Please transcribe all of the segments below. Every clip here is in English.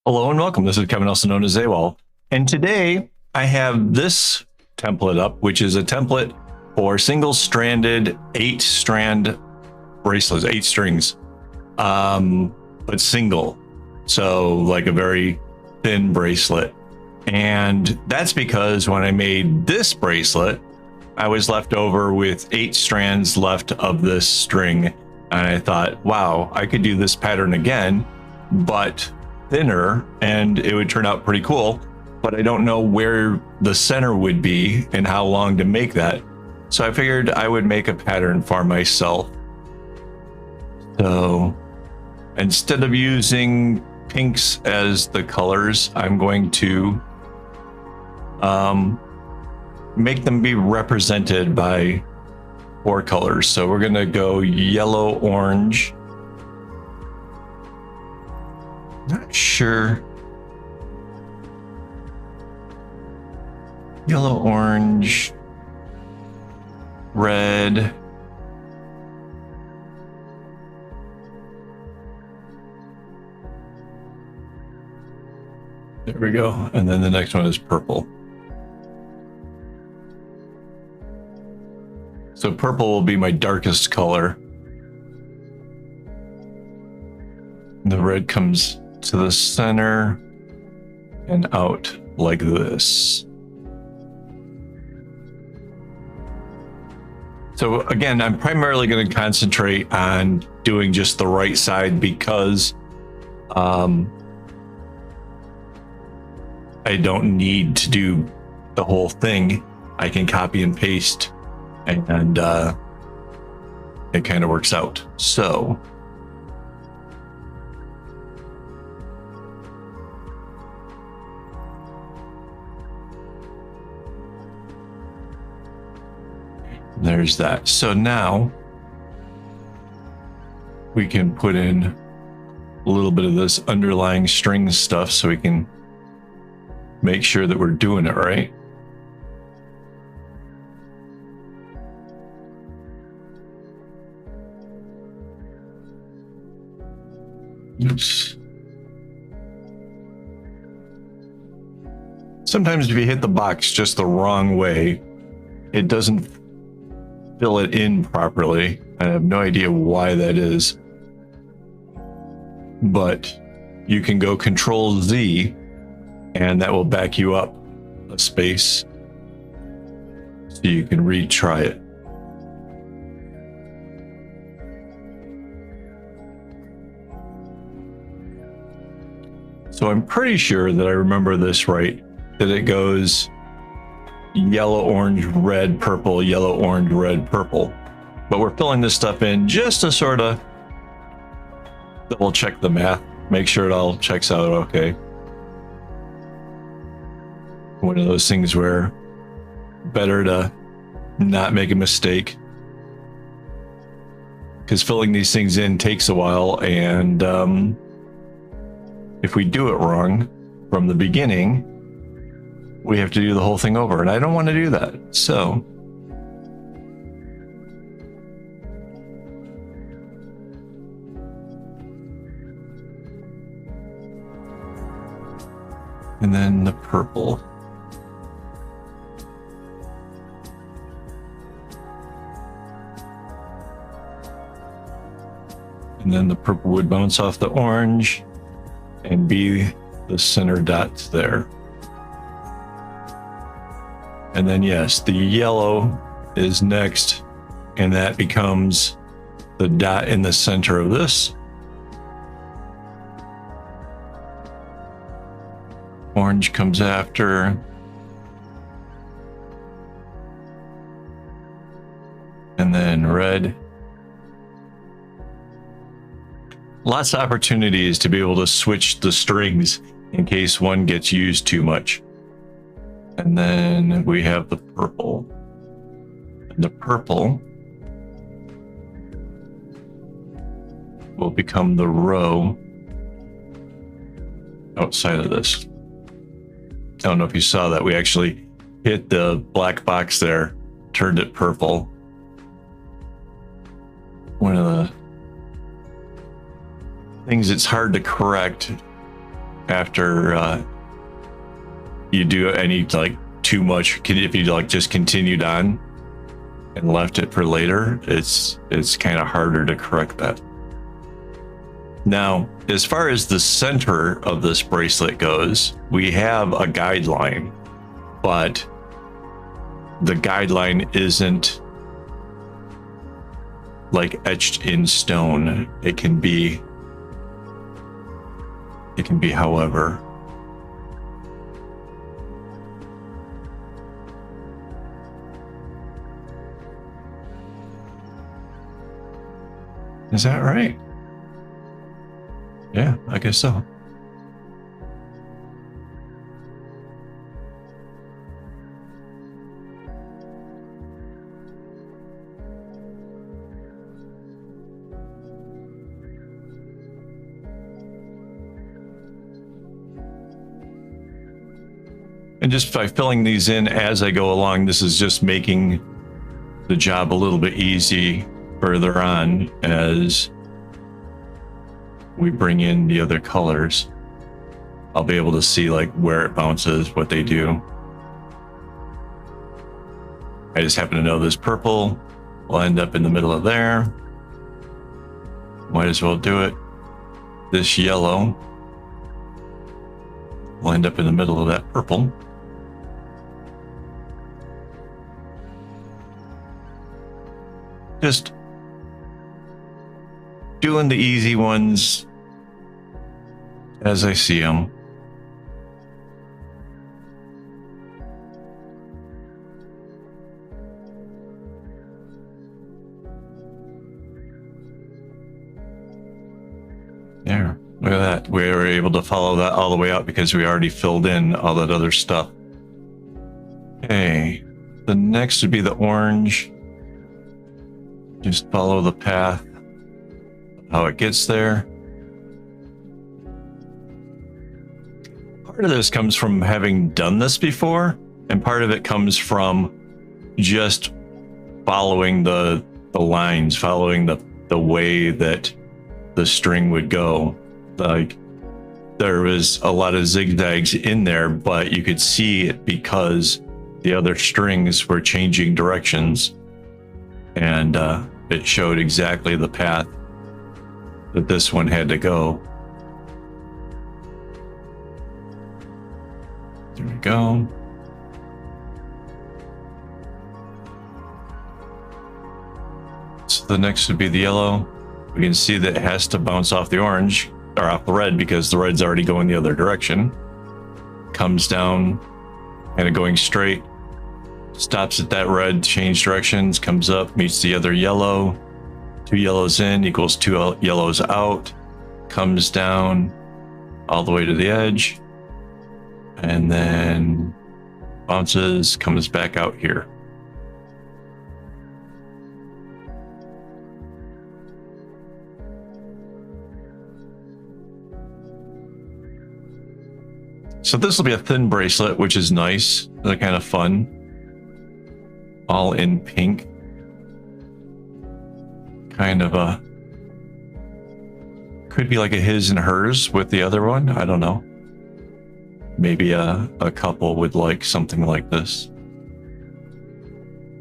Hello and welcome. This is Kevin, also known as AWOL. And today I have this template up, which is a template for single-stranded 8-strand bracelets, 8 strings, but single. So like a very thin bracelet. And that's because when I made this bracelet, I was left over with 8 strands left of this string. And I thought, wow, I could do this pattern again, but thinner, and it would turn out pretty cool. But I don't know where the center would be and how long to make that. So I figured I would make a pattern for myself. So instead of using pinks as the colors, I'm going to make them be represented by 4 colors. So we're going to go yellow, orange. Not sure. Yellow, orange, red. There we go. And then the next one is purple. So purple will be my darkest color. The red comes to the center and out like this. So again, I'm primarily going to concentrate on doing just the right side because I don't need to do the whole thing. I can copy and paste and it kind of works out. So there's that. So now we can put in a little bit of this underlying string stuff so we can make sure that we're doing it right. Oops. Sometimes if you hit the box just the wrong way, it doesn't fill it in properly. I have no idea why that is, but you can go Control Z and that will back you up a space so you can retry it. So I'm pretty sure that I remember this right, that it goes yellow, orange, red, purple, yellow, orange, red, purple. But we're filling this stuff in just to sort of double check the math, make sure it all checks out okay. One of those things where better to not make a mistake, because filling these things in takes a while, and if we do it wrong from the beginning, we have to do the whole thing over, and I don't want to do that. So and then the purple. And then the purple would bounce off the orange and be the center dots there. And then yes, the yellow is next, and that becomes the dot in the center of this. Orange comes after. And then red. Lots of opportunities to be able to switch the strings in case one gets used too much. And then we have the purple. And the purple will become the row outside of this. I don't know if you saw that. We actually hit the black box there, turned it purple. One of the things that's hard to correct after you do any like too much. If you like just continued on and left it for later, it's kind of harder to correct that. Now, as far as the center of this bracelet goes, we have a guideline, but the guideline isn't like etched in stone. It can be however. Is that right? Yeah, I guess so. And just by filling these in as I go along, this is just making the job a little bit easy further on as we bring in the other colors. I'll be able to see like where it bounces, what they do. I just happen to know this purple will end up in the middle of there. Might as well do it. This yellow will end up in the middle of that purple. Just doing the easy ones as I see them. There, look at that. We were able to follow that all the way out because we already filled in all that other stuff. Okay, the next would be the orange. Just follow the path, how it gets there. Part of this comes from having done this before, and part of it comes from just following the lines, following the way that the string would go. Like there was a lot of zigzags in there, but you could see it because the other strings were changing directions, and it showed exactly the path that this one had to go. There we go. So the next would be the yellow. We can see that it has to bounce off the orange, or off the red, because the red's already going the other direction. Comes down, kind of going straight. Stops at that red, change directions, comes up, meets the other yellow. 2 yellows in equals 2 yellows out. Comes down all the way to the edge. And then bounces, comes back out here. So this will be a thin bracelet, which is nice. They're kind of fun. All in pink. Kind of a, could be like a his and hers with the other one. I don't know. Maybe a couple would like something like this.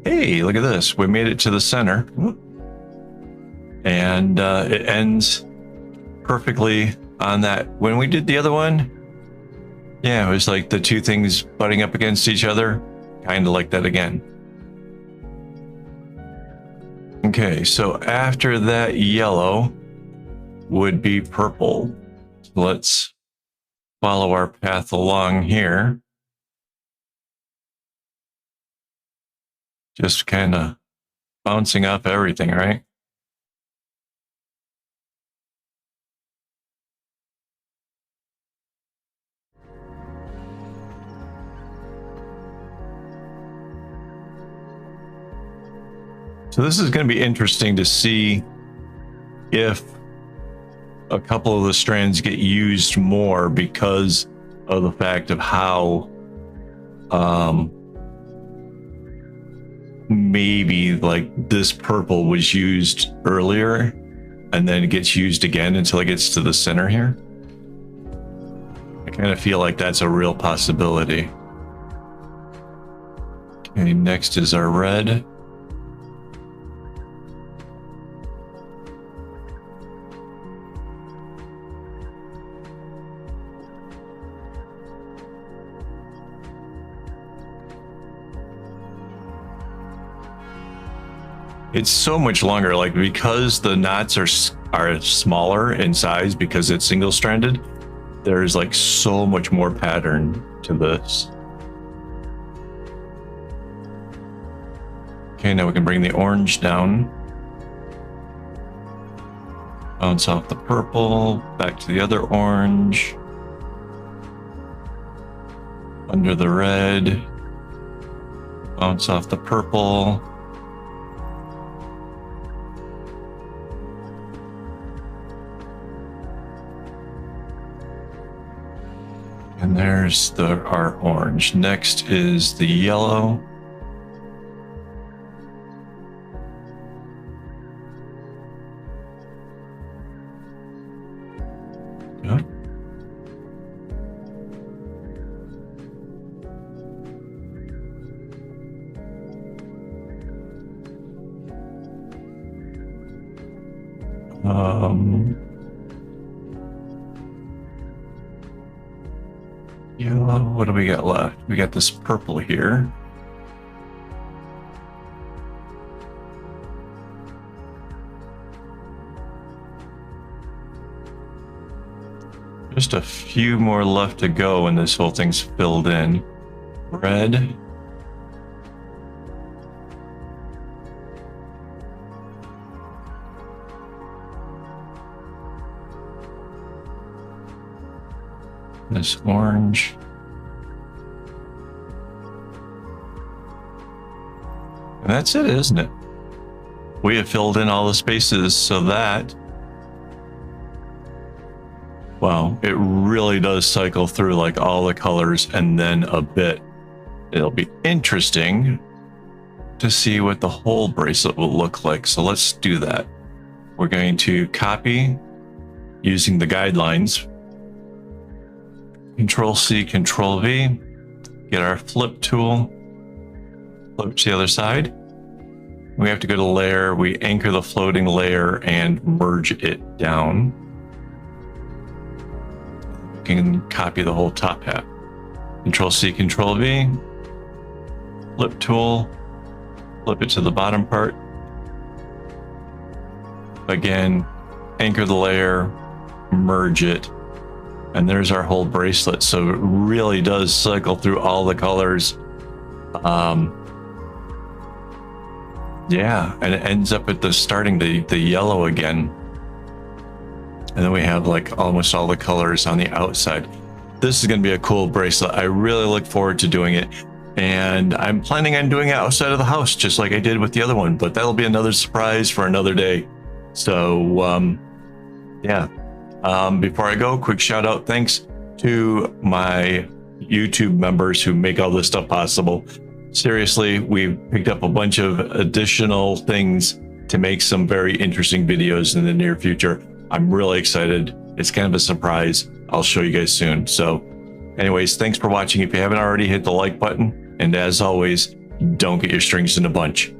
Hey, look at this. We made it to the center. And it ends perfectly on that. When we did the other one, yeah, it was like the two things butting up against each other. Kind of like that again. Okay, so after that yellow would be purple. So let's follow our path along here. Just kind of bouncing off everything, right? So this is going to be interesting to see if a couple of the strands get used more because of the fact of how maybe like this purple was used earlier and then it gets used again until it gets to the center here. I kind of feel like that's a real possibility. Okay, next is our red. It's so much longer, like because the knots are smaller in size because it's single-stranded, there's like so much more pattern to this. Okay, now we can bring the orange down. Bounce off the purple, back to the other orange. Under the red. Bounce off the purple. And there's our orange. Next is the yellow. Good. Yellow, what do we got left? We got this purple here. Just a few more left to go and this whole thing's filled in. Red. This orange. And that's it, isn't it? We have filled in all the spaces so that, wow, it really does cycle through like all the colors and then a bit. It'll be interesting to see what the whole bracelet will look like. So let's do that. We're going to copy using the guidelines. Control-C, Control-V, get our flip tool, flip to the other side. We have to go to layer, we anchor the floating layer and merge it down. We can copy the whole top half. Control-C, Control-V, flip tool, flip it to the bottom part. Again, anchor the layer, merge it. And there's our whole bracelet. So it really does cycle through all the colors. Yeah, and it ends up at the starting the yellow again. And then we have like almost all the colors on the outside. This is going to be a cool bracelet. I really look forward to doing it. And I'm planning on doing it outside of the house, just like I did with the other one. But that'll be another surprise for another day. So, yeah. Before I go, quick shout out. Thanks to my YouTube members who make all this stuff possible. Seriously, we've picked up a bunch of additional things to make some very interesting videos in the near future. I'm really excited. It's kind of a surprise. I'll show you guys soon. So anyways, thanks for watching. If you haven't already, hit the like button. And as always, don't get your strings in a bunch.